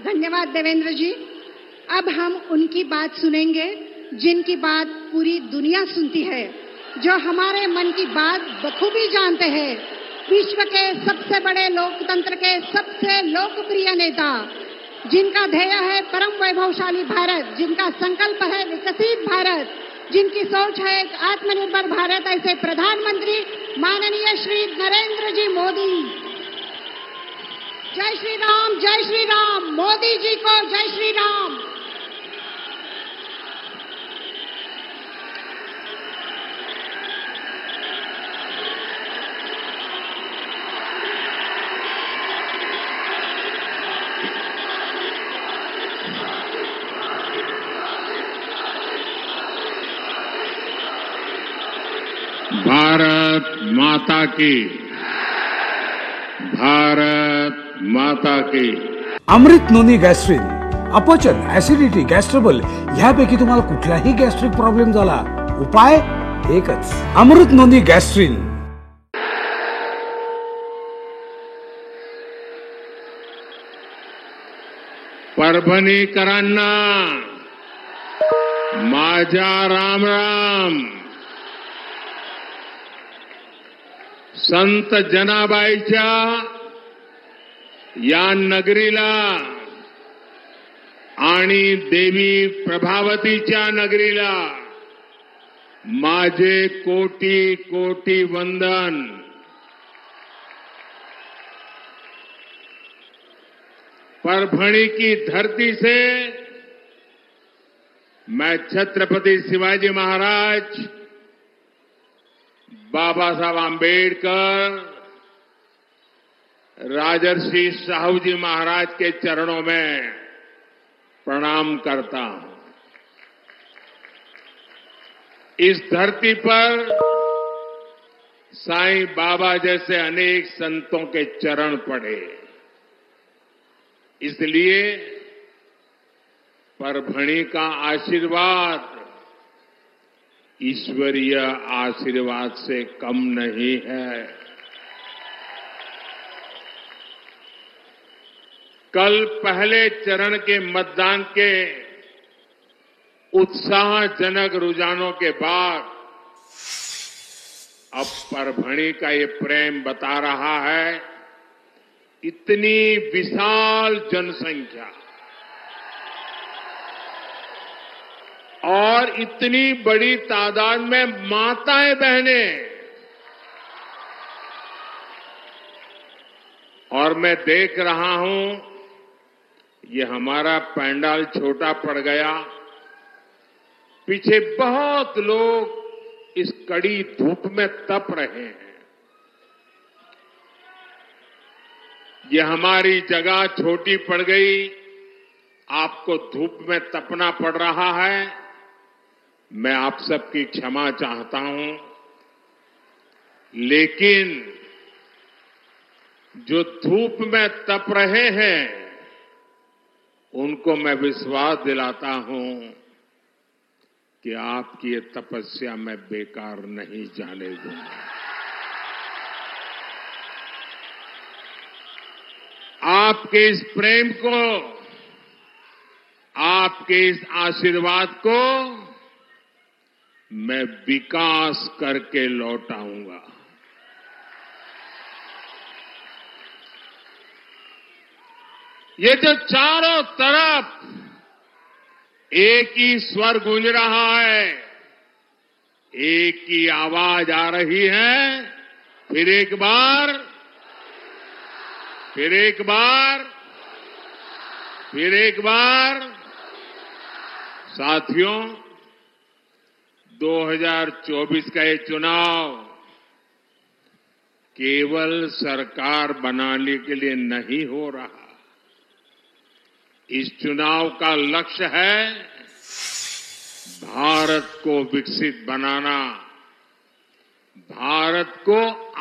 धन्यवाद देवेंद्र जी। अब हम उनकी बात सुनेंगे जिनकी बात पूरी दुनिया सुनती है, जो हमारे मन की बात बखूबी जानते हैं। विश्व के सबसे बड़े लोकतंत्र के सबसे लोकप्रिय नेता, जिनका ध्येय है परम वैभवशाली भारत, जिनका संकल्प है विकसित भारत, जिनकी सोच है एक आत्मनिर्भर भारत, ऐसे प्रधानमंत्री माननीय श्री नरेंद्र जी मोदी। जय श्री राम, मोदी जी को जय श्री राम। भारत माता की, भारत माता की। अमृत नोनी गॅस्ट्रिन, अपचन, ऍसिडिटी, गॅस्ट्रबल ह्यापैकी तुम्हाला कुठलाही गॅस्ट्रिक प्रॉब्लेम झाला, उपाय एकच, अमृत नोनी गॅस्ट्रिन। परभणीकरांना माझा राम राम। संत जनाबाईच्या या नगरीला आणि देवी प्रभावतीच्या नगरीला माझे कोटी कोटी वंदन। परभणी की धरती से मैं छत्रपति शिवाजी महाराज, बाबा साहब आंबेडकर, राजर्षि साहू जी महाराज के चरणों में प्रणाम करता हूं। इस धरती पर साईं बाबा जैसे अनेक संतों के चरण पड़े, इसलिए परभणी का आशीर्वाद ईश्वरीय आशीर्वाद से कम नहीं है। कल पहले चरण के मतदान के उत्साहजनक रुझानों के बाद अब परभणी का ये प्रेम बता रहा है, इतनी विशाल जनसंख्या और इतनी बड़ी तादाद में माताएं बहनें, और मैं देख रहा हूं ये हमारा पंडाल छोटा पड़ गया, पीछे बहुत लोग इस कड़ी धूप में तप रहे हैं। ये हमारी जगह छोटी पड़ गई, आपको धूप में तपना पड़ रहा है, मैं आप सबकी क्षमा चाहता हूं। लेकिन जो धूप में तप रहे हैं उनको मैं विश्वास दिलाता हूं कि आपकी ये तपस्या मैं बेकार नहीं जाने दूंगा। आपके इस प्रेम को, आपके इस आशीर्वाद को मैं विकास करके लौटाऊंगा। ये जो चारों तरफ एक ही स्वर गूंज रहा है, एक ही आवाज आ रही है, फिर एक बार, फिर एक बार, फिर एक बार। साथियों, 2024 का ये चुनाव केवल सरकार बनाने के लिए नहीं हो रहा। इस चुनाव का लक्ष्य है भारत को विकसित बनाना, भारत को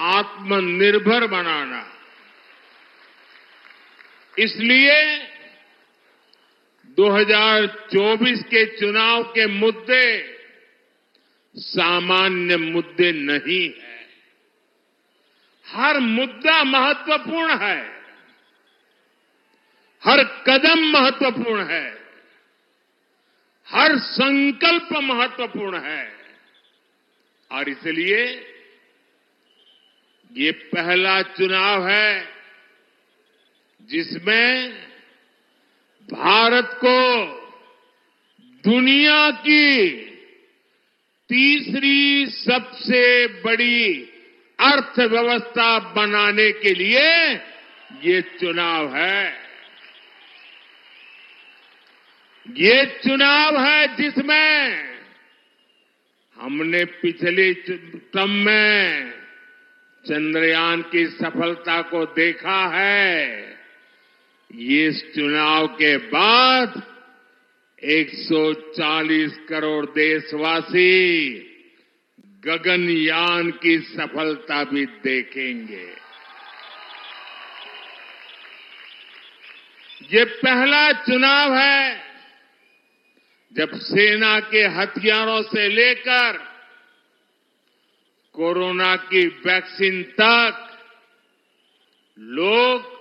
आत्मनिर्भर बनाना। इसलिए 2024 के चुनाव के मुद्दे सामान्य मुद्दे नहीं है, हर मुद्दा महत्वपूर्ण है, हर कदम महत्वपूर्ण है, हर संकल्प महत्वपूर्ण है और इसलिए ये पहला चुनाव है जिसमें भारत को दुनिया की तीसरी सबसे बड़ी अर्थव्यवस्था बनाने के लिए ये चुनाव है। ये चुनाव है जिसमें हमने पिछले टर्म में चंद्रयान की सफलता को देखा है। ये इस चुनाव के बाद 140 करोड़ देशवासी गगनयान की सफलता भी देखेंगे। ये पहला चुनाव है जब सेना के हथियारों से लेकर कोरोना की वैक्सीन तक लोग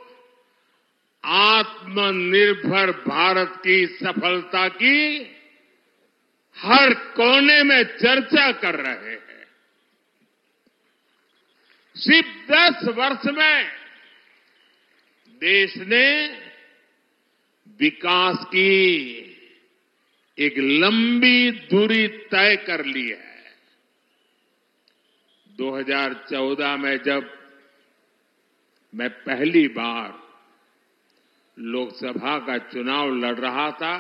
आत्मनिर्भर भारत की सफलता की हर कोने में चर्चा कर रहे हैं। सिर्फ 10 वर्ष में देश ने विकास की एक लंबी दूरी तय कर ली है। 2014 में जब मैं पहली बार लोकसभा का चुनाव लड़ रहा था,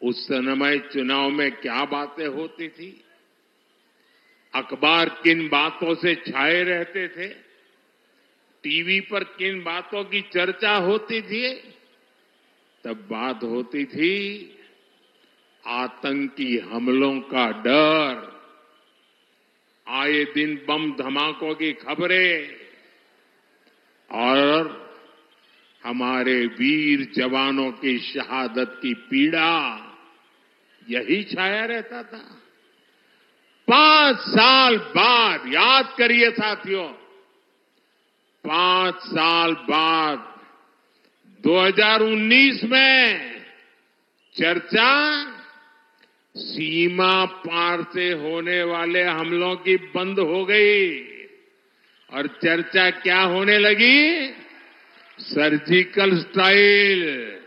उस समय चुनाव में क्या बातें होती थी, अखबार किन बातों से छाए रहते थे, टीवी पर किन बातों की चर्चा होती थी, तब बात होती थी आतंकी हमलों का डर, आए दिन बम धमाकों की खबरें और हमारे वीर जवानों की शहादत की पीड़ा, यही छाया रहता था। 5 साल बाद, याद करिए साथियों, 5 साल बाद 2019 में चर्चा सीमा पार से होने वाले हमलों की बंद हो गई और चर्चा क्या होने लगी? Surgical strike.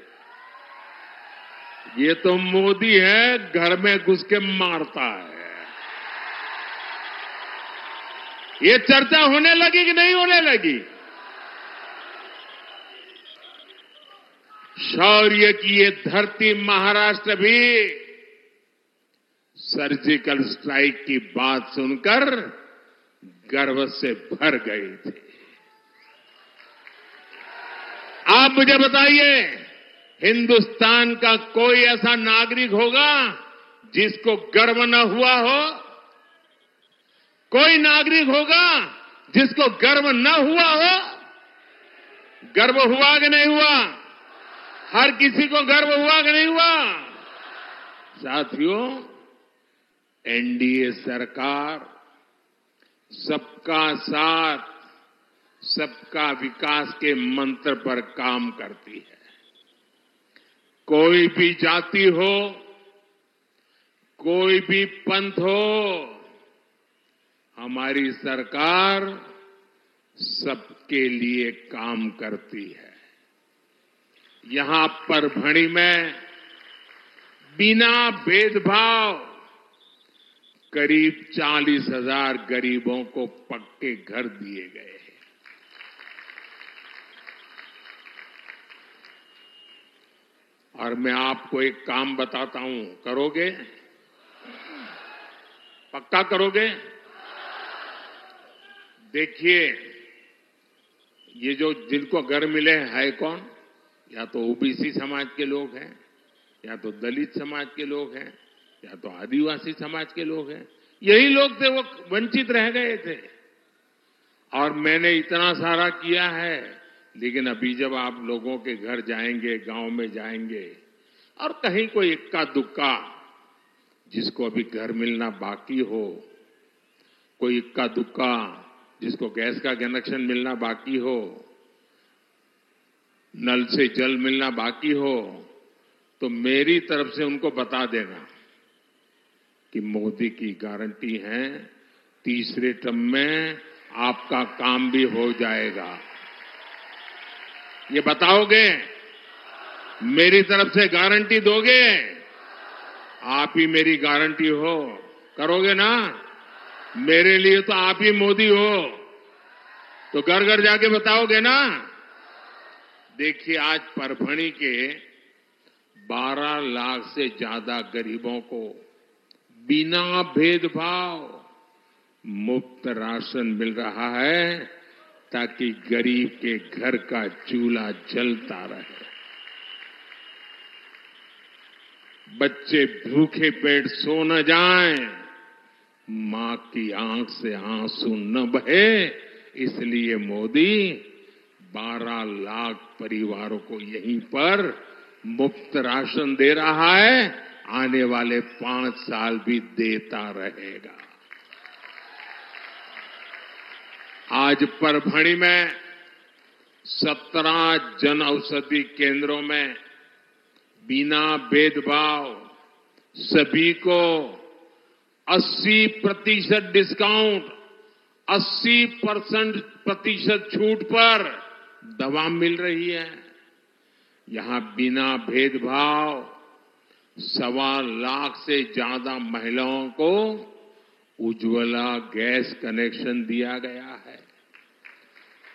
ये तो मोदी है, घर में घुस के मारता है। ये चर्चा होने लगी कि नहीं होने लगी? शौर्य की ये धरती महाराष्ट्र भी सर्जिकल स्ट्राइक की बात सुनकर गर्व से भर गए थे। आप मुझे बताइए, हिंदुस्तान का कोई ऐसा नागरिक होगा जिसको गर्व न हुआ हो? कोई नागरिक होगा जिसको गर्व न हुआ हो? गर्व हुआ कि नहीं हुआ? हर किसी को गर्व हुआ कि नहीं हुआ? साथियों, एनडीए सरकार सबका साथ, सबका विकास के मंत्र पर काम करती है। कोई भी जाति हो, कोई भी पंथ हो, हमारी सरकार सबके लिए काम करती है। यहां परभणी में बिना भेदभाव करीब 40,000 गरीबों को पक्के घर दिए गए हैं। और मैं आपको एक काम बताता हूं, करोगे? पक्का करोगे? देखिए, ये जो जिनको घर मिले हैं कौन? या तो ओबीसी समाज के लोग हैं, या तो दलित समाज के लोग हैं, या तो आदिवासी समाज के लोग हैं। यही लोग थे, वो वंचित रह गए थे। और मैंने इतना सारा किया है, लेकिन अभी जब आप लोगों के घर जाएंगे, गांव में जाएंगे और कहीं कोई इक्का दुक्का जिसको अभी घर मिलना बाकी हो, कोई इक्का दुक्का जिसको गैस का कनेक्शन मिलना बाकी हो, नल से जल मिलना बाकी हो तो मेरी तरफ से उनको बता देना कि मोदी की गारंटी है तीसरे टर्म में आपका काम भी हो जाएगा। ये बताओगे? मेरी तरफ से गारंटी दोगे? आप ही मेरी गारंटी हो, करोगे ना? मेरे लिए तो आप ही मोदी हो, तो घर घर जाके बताओगे ना? देखिए, आज परभणी के 12 लाख से ज्यादा गरीबों को बिना भेदभाव मुफ्त राशन मिल रहा है ताकि गरीब के घर का चूल्हा जलता रहे, बच्चे भूखे पेट सो न जाएं, मां की आंख से आंसू न बहे। इसलिए मोदी 12 लाख परिवारों को यहीं पर मुफ्त राशन दे रहा है, आने वाले 5 साल भी देता रहेगा। आज परभणी में 17 जन औषधि केंद्रों में बिना भेदभाव सभी को 80% डिस्काउंट, 80% छूट पर दवा मिल रही है। यहां बिना भेदभाव 1.25 लाख से ज्यादा महिलाओं को उज्ज्वला गैस कनेक्शन दिया गया है।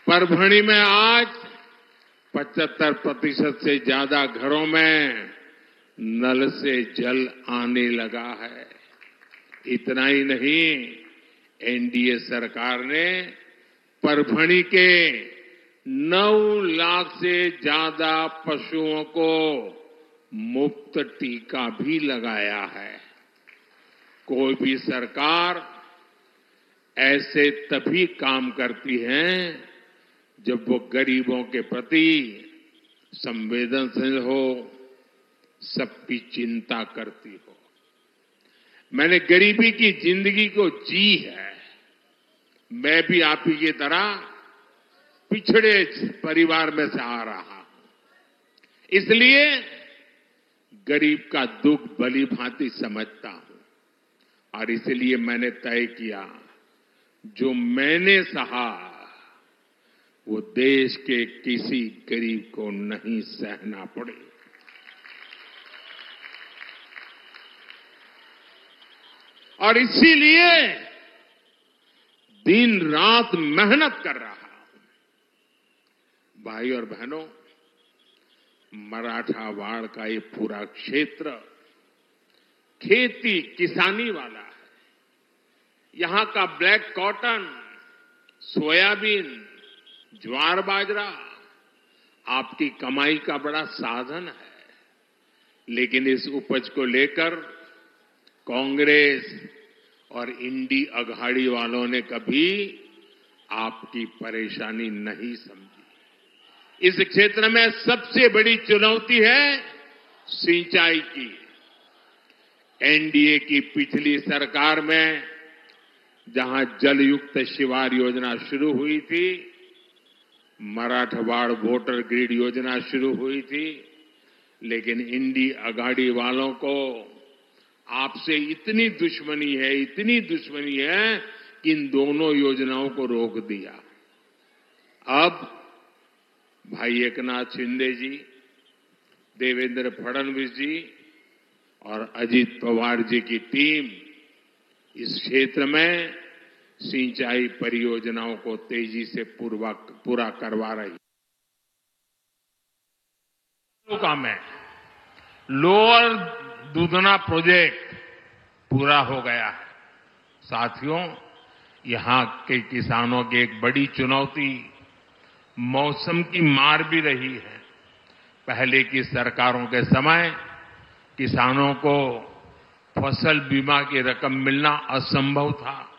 परभणी में आज 75% से ज्यादा घरों में नल से जल आने लगा है। इतना ही नहीं, एनडीए सरकार ने परभणी के 9 लाख से ज्यादा पशुओं को मुफ्त टीका भी लगाया है। कोई भी सरकार ऐसे तभी काम करती है जब वो गरीबों के प्रति संवेदनशील हो, सबकी चिंता करती हो। मैंने गरीबी की जिंदगी को जी है। मैं भी आप ही की तरह पिछड़े परिवार में से आ रहा हूं, इसलिए गरीब का दुख भली भांति समझता हूं और इसलिए मैंने तय किया जो मैंने सहा वो देश के किसी गरीब को नहीं सहना पड़े। और इसीलिए दिन रात मेहनत कर रहा हूं। भाई और बहनों, मराठावाड़ का ये पूरा क्षेत्र खेती किसानी वाला है। यहां का ब्लैक कॉटन, सोयाबीन, ज्वार बाजरा आपकी कमाई का बड़ा साधन है। लेकिन इस उपज को लेकर कांग्रेस और इंडी अघाड़ी वालों ने कभी आपकी परेशानी नहीं समझी। इस क्षेत्र में सबसे बड़ी चुनौती है सिंचाई की। एनडीए की पिछली सरकार में जहां जलयुक्त शिवार योजना शुरू हुई थी, मराठवाड़ वोटर ग्रिड योजना शुरू हुई थी, लेकिन इंडी अघाड़ी वालों को आपसे इतनी दुश्मनी है कि इन दोनों योजनाओं को रोक दिया। अब भाई एकनाथ शिंदे जी, देवेंद्र फडणवीस जी और अजित पवार जी की टीम इस क्षेत्र में सिंचाई परियोजनाओं को तेजी से पूरा करवा रही है। काम है, लोअर दूधना प्रोजेक्ट पूरा हो गया है। साथियों, यहां के किसानों की एक बड़ी चुनौती मौसम की मार भी रही है। पहले की सरकारों के समय किसानों को फसल बीमा की रकम मिलना असंभव था,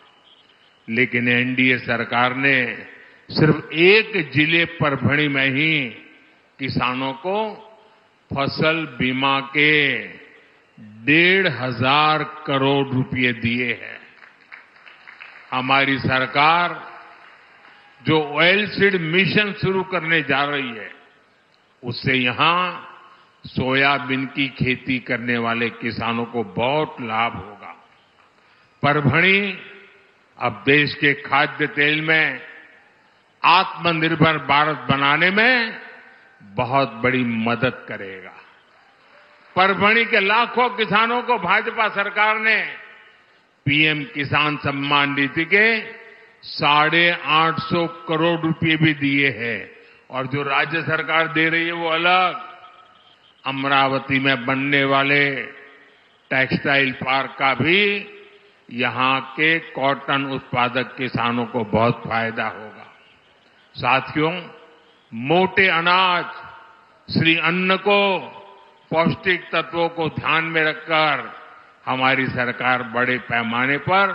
लेकिन एनडीए सरकार ने सिर्फ एक जिले परभणी में ही किसानों को फसल बीमा के 1,500 करोड़ रुपए दिए हैं। हमारी सरकार जो ऑयल सीड मिशन शुरू करने जा रही है, उससे यहां सोयाबीन की खेती करने वाले किसानों को बहुत लाभ होगा। परभणी अब देश के खाद्य तेल में आत्मनिर्भर भारत बनाने में बहुत बड़ी मदद करेगा। परभणी के लाखों किसानों को भाजपा सरकार ने पीएम किसान सम्मान निधि के 850 करोड़ रुपए भी दिए हैं और जो राज्य सरकार दे रही है वो अलग। अमरावती में बनने वाले टेक्सटाइल पार्क का भी यहां के कॉटन उत्पादक किसानों को बहुत फायदा होगा। साथियों, मोटे अनाज श्री अन्न को पौष्टिक तत्वों को ध्यान में रखकर हमारी सरकार बड़े पैमाने पर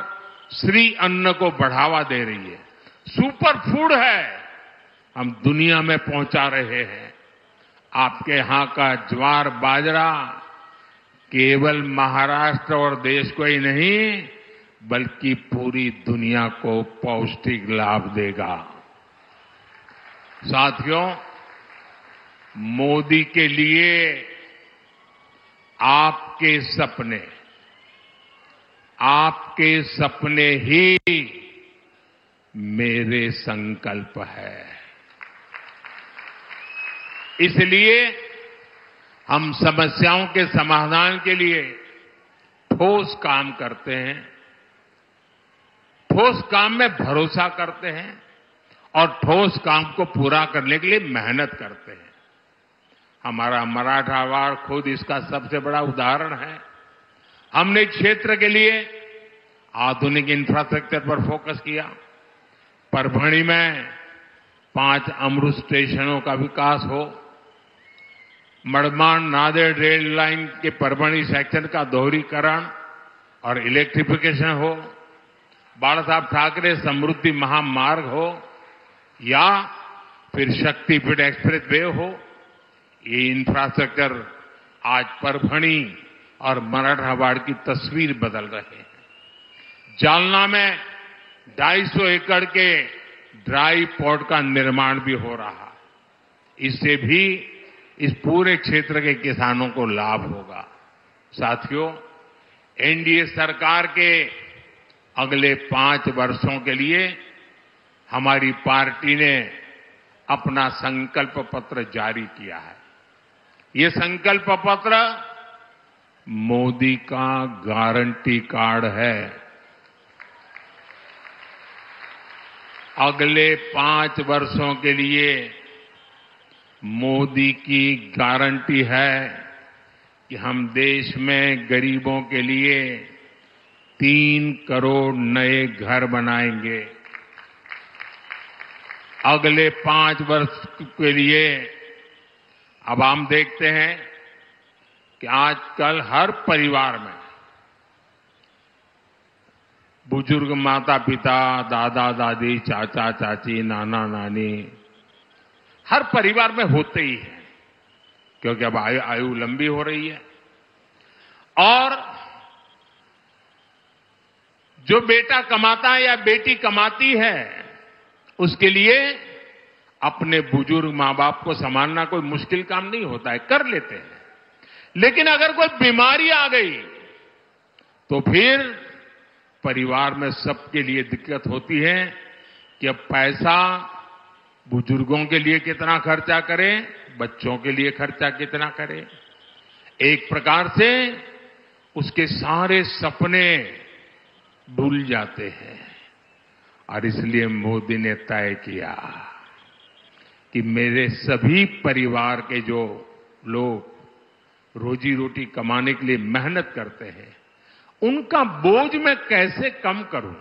श्री अन्न को बढ़ावा दे रही है। सुपर फूड है, हम दुनिया में पहुंचा रहे हैं। आपके यहां का ज्वार बाजरा केवल महाराष्ट्र और देश को ही नहीं बल्कि पूरी दुनिया को पौष्टिक लाभ देगा। साथियों, मोदी के लिए आपके सपने ही मेरे संकल्प है। इसलिए हम समस्याओं के समाधान के लिए ठोस काम करते हैं, ठोस काम में भरोसा करते हैं और ठोस काम को पूरा करने के लिए मेहनत करते हैं। हमारा मराठवाड़ा खुद इसका सबसे बड़ा उदाहरण है। हमने क्षेत्र के लिए आधुनिक इंफ्रास्ट्रक्चर पर फोकस किया। परभणी में 5 अमृत स्टेशनों का विकास हो, मड़मान नांदेड़ रेल लाइन के परभणी सेक्शन का दोहरीकरण और इलेक्ट्रिफिकेशन हो, बाला साहब ठाकरे समृद्धि महामार्ग हो या फिर शक्तिपीठ एक्सप्रेस वे हो, ये इंफ्रास्ट्रक्चर आज परभणी और मराठवाड़ की तस्वीर बदल रहे हैं। जालना में 250 एकड़ के ड्राई पोर्ट का निर्माण भी हो रहा है। इससे भी इस पूरे क्षेत्र के किसानों को लाभ होगा। साथियों, एनडीए सरकार के अगले 5 वर्षों के लिए हमारी पार्टी ने अपना संकल्प पत्र जारी किया है। ये संकल्प पत्र मोदी का गारंटी कार्ड है। अगले 5 वर्षों के लिए मोदी की गारंटी है कि हम देश में गरीबों के लिए 3 करोड़ नए घर बनाएंगे। अगले 5 वर्ष के लिए अब हम देखते हैं कि आजकल हर परिवार में बुजुर्ग माता पिता, दादा दादी, चाचा चाची, नाना नानी हर परिवार में होते ही हैं, क्योंकि अब आयु लंबी हो रही है। और जो बेटा कमाता है या बेटी कमाती है उसके लिए अपने बुजुर्ग मां बाप को संभालना कोई मुश्किल काम नहीं होता है, कर लेते हैं। लेकिन अगर कोई बीमारी आ गई तो फिर परिवार में सबके लिए दिक्कत होती है कि अब पैसा बुजुर्गों के लिए कितना खर्चा करें, बच्चों के लिए खर्चा कितना करें। एक प्रकार से उसके सारे सपने भूल जाते हैं। और इसलिए मोदी ने तय किया कि मेरे सभी परिवार के जो लोग रोजी रोटी कमाने के लिए मेहनत करते हैं उनका बोझ मैं कैसे कम करूं।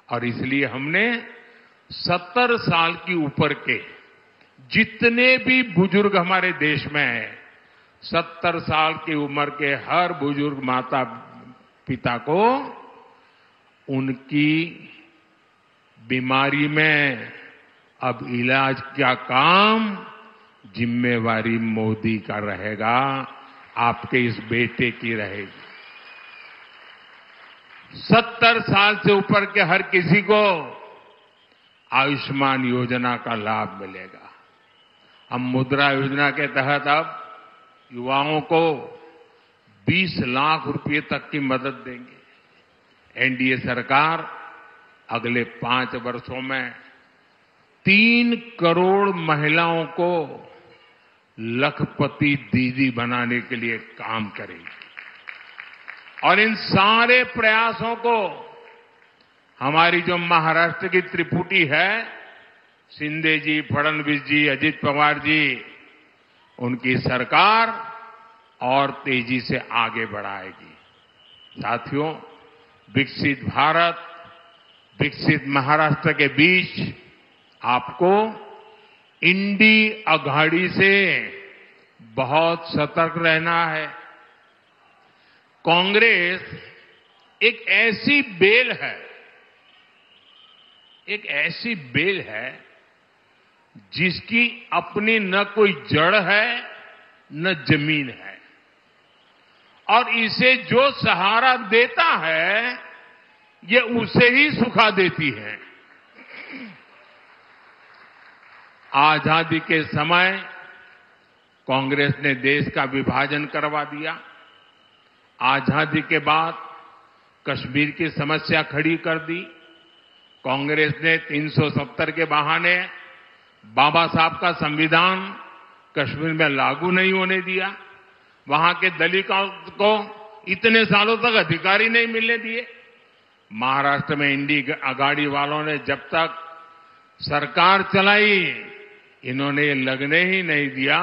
और इसलिए हमने 70 साल की ऊपर के जितने भी बुजुर्ग हमारे देश में हैं, 70 साल की उम्र के हर बुजुर्ग माता पिता को उनकी बीमारी में अब इलाज का काम जिम्मेवारी मोदी का रहेगा, आपके इस बेटे की रहेगी। 70 साल से ऊपर के हर किसी को आयुष्मान योजना का लाभ मिलेगा। हम मुद्रा योजना के तहत अब युवाओं को 20 लाख रुपए तक की मदद देंगे। एनडीए सरकार अगले 5 वर्षों में 3 करोड़ महिलाओं को लखपति दीदी बनाने के लिए काम करेगी। और इन सारे प्रयासों को हमारी जो महाराष्ट्र की त्रिपुटी है, शिंदे जी, फडणवीस जी, अजित पवार जी, उनकी सरकार और तेजी से आगे बढ़ाएगी। साथियों, विकसित भारत, विकसित महाराष्ट्र के बीच आपको इंडी अघाड़ी से बहुत सतर्क रहना है। कांग्रेस एक ऐसी बेल है जिसकी अपनी न कोई जड़ है न जमीन है, और इसे जो सहारा देता है ये उसे ही सुखा देती है। आजादी के समय कांग्रेस ने देश का विभाजन करवा दिया। आजादी के बाद कश्मीर की समस्या खड़ी कर दी। कांग्रेस ने 370 के बहाने बाबा साहब का संविधान कश्मीर में लागू नहीं होने दिया। वहां के दलितों को इतने सालों तक अधिकार ही नहीं मिलने दिए। महाराष्ट्र में इंडी अघाड़ी वालों ने जब तक सरकार चलाई, इन्होंने लगने ही नहीं दिया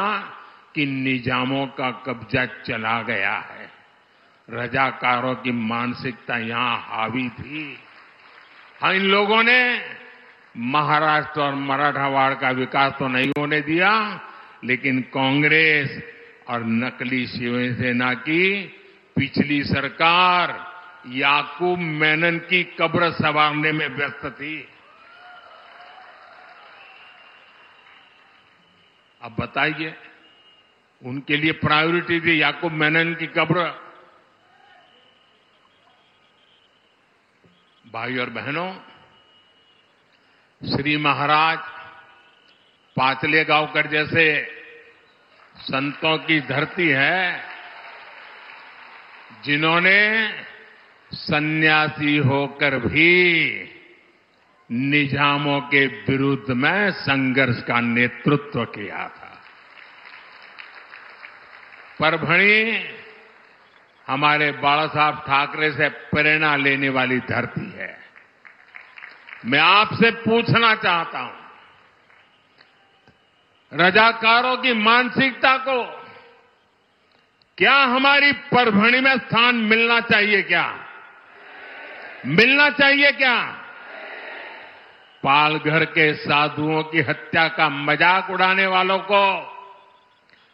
कि निजामों का कब्जा चला गया है। रजाकारों की मानसिकता यहां हावी थी। हाँ, इन लोगों ने महाराष्ट्र और मराठवाड़ का विकास तो नहीं होने दिया, लेकिन कांग्रेस और नकली शिवसेना की पिछली सरकार याकूब मेनन की कब्र संवारने में व्यस्त थी। अब बताइए, उनके लिए प्रायोरिटी थी याकूब मेनन की कब्र। भाई और बहनों, श्री महाराज पाचलेगांवकर जैसे संतों की धरती है, जिन्होंने सन्यासी होकर भी निजामों के विरुद्ध में संघर्ष का नेतृत्व किया था। परभणी हमारे बाला साहब ठाकरे से प्रेरणा लेने वाली धरती है। मैं आपसे पूछना चाहता हूं, रजाकारों की मानसिकता को क्या हमारी परभणी में स्थान मिलना चाहिए क्या? मिलना चाहिए क्या? पालघर के साधुओं की हत्या का मजाक उड़ाने वालों को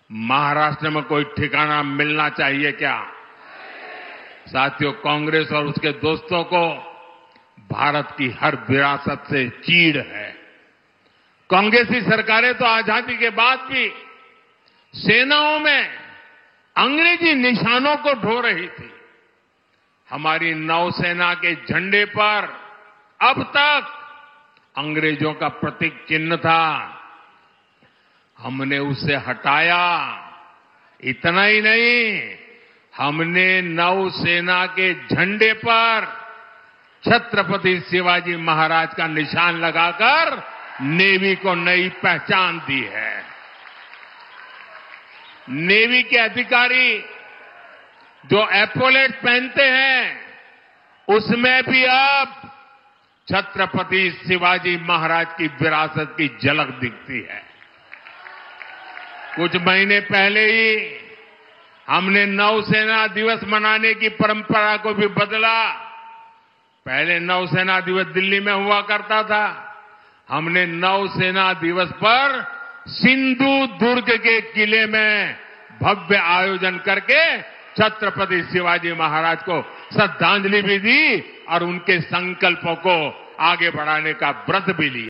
महाराष्ट्र में कोई ठिकाना मिलना चाहिए क्या? साथियों, कांग्रेस और उसके दोस्तों को भारत की हर विरासत से चीड़ है। कांग्रेसी सरकारें तो आजादी के बाद भी सेनाओं में अंग्रेजी निशानों को ढो रही थी। हमारी नौसेना के झंडे पर अब तक अंग्रेजों का प्रतीक चिन्ह था, हमने उसे हटाया। इतना ही नहीं, हमने नौसेना के झंडे पर छत्रपति शिवाजी महाराज का निशान लगाकर नेवी को नई पहचान दी है। नेवी के अधिकारी जो एपोलेट पहनते हैं, उसमें भी अब छत्रपति शिवाजी महाराज की विरासत की झलक दिखती है। कुछ महीने पहले ही हमने नौसेना दिवस मनाने की परंपरा को भी बदला। पहले नौसेना दिवस दिल्ली में हुआ करता था, हमने नौसेना दिवस पर सिंधु दुर्ग के किले में भव्य आयोजन करके छत्रपति शिवाजी महाराज को श्रद्धांजलि भी दी और उनके संकल्पों को आगे बढ़ाने का व्रत भी लिया।